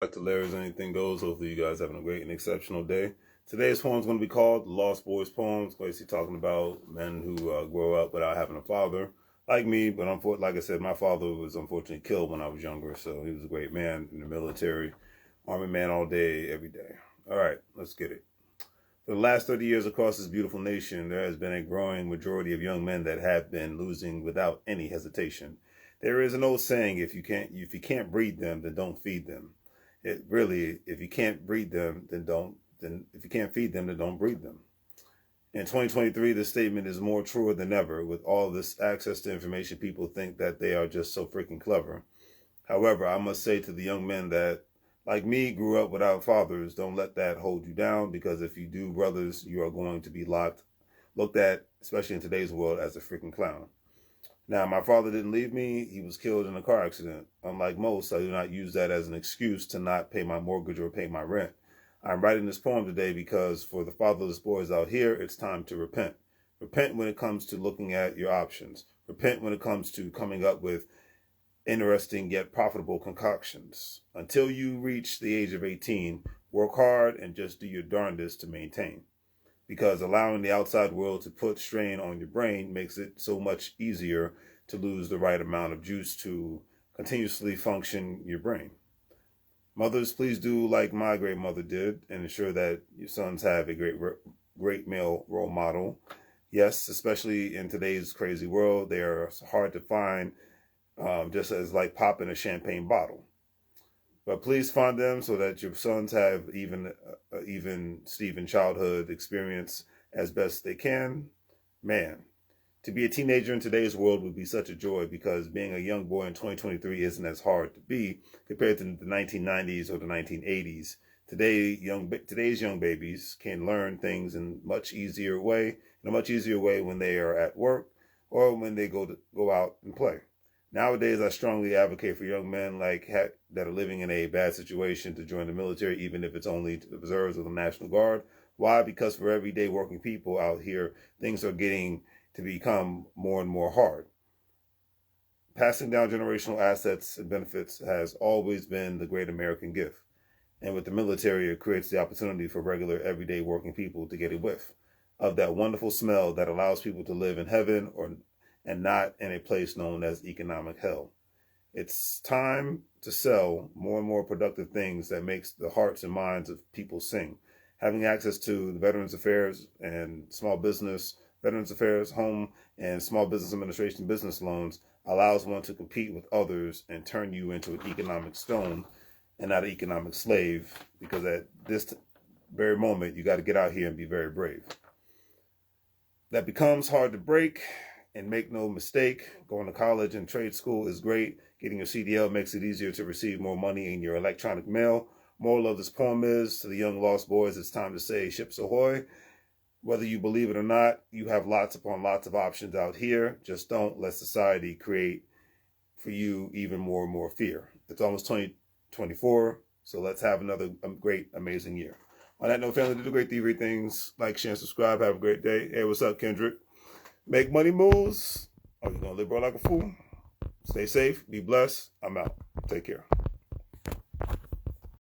Back to Larry's Anything Goes. Hopefully you guys having a great and exceptional day. Today's poem is going to be called Lost Boys Poems. Basically talking about men who grow up without having a father, like me. But like I said, my father was unfortunately killed when I was younger. So he was a great man in the military, army man all day, every day. All right, let's get it. For the last 30 years across this beautiful nation, there has been a growing majority of young men that have been losing without any hesitation. There is an old saying, if you can't breed them, then don't feed them. It really, if you can't breed them, if you can't feed them, then don't breed them. In 2023, this statement is more truer than ever. With all this access to information, people think that they are just so freaking clever. However, I must say to the young men that, like me, grew up without fathers, don't let that hold you down, because if you do, brothers, you are going to be looked at, especially in today's world, as a freaking clown. Now, my father didn't leave me. He was killed in a car accident. Unlike most, I do not use that as an excuse to not pay my mortgage or pay my rent. I'm writing this poem today because for the fatherless boys out here, it's time to repent. Repent when it comes to looking at your options. Repent when it comes to coming up with interesting yet profitable concoctions. Until you reach the age of 18, work hard and just do your darndest to maintain. Because allowing the outside world to put strain on your brain makes it so much easier to lose the right amount of juice to continuously function your brain. Mothers, please do like my great mother did and ensure that your sons have a great male role model. Yes, especially in today's crazy world, they are hard to find, just as like popping a champagne bottle. But please find them so that your sons have even Steven childhood experience as best they can. Man, to be a teenager in today's world would be such a joy, because being a young boy in 2023 isn't as hard to be compared to the 1990s or the 1980s. Today's young babies can learn things in a much easier way when they are at work or when they go out and play. Nowadays, I strongly advocate for young men that are living in a bad situation to join the military, even if it's only the reserves or the National Guard. Why? Because for everyday working people out here, things are getting to become more and more hard. Passing down generational assets and benefits has always been the great American gift. And with the military, it creates the opportunity for regular, everyday working people to get a whiff of that wonderful smell that allows people to live in heaven and not in a place known as economic hell. It's time to sell more and more productive things that makes the hearts and minds of people sing. Having access to the Veterans Affairs and Veterans Affairs, Home and Small Business Administration business loans allows one to compete with others and turn you into an economic stone and not an economic slave, because at this very moment, you got to get out here and be very brave. That becomes hard to break. And make no mistake, going to college and trade school is great. Getting your CDL makes it easier to receive more money in your electronic mail. Moral of this poem is, to the young lost boys, it's time to say ships ahoy. Whether you believe it or not, you have lots upon lots of options out here. Just don't let society create for you even more and more fear. It's almost 2024, so let's have another great, amazing year. On that note, family, do great things. Like, share, and subscribe. Have a great day. Hey, what's up, Kendrick? Make money moves. Are you going to live, bro, like a fool? Stay safe. Be blessed. I'm out. Take care.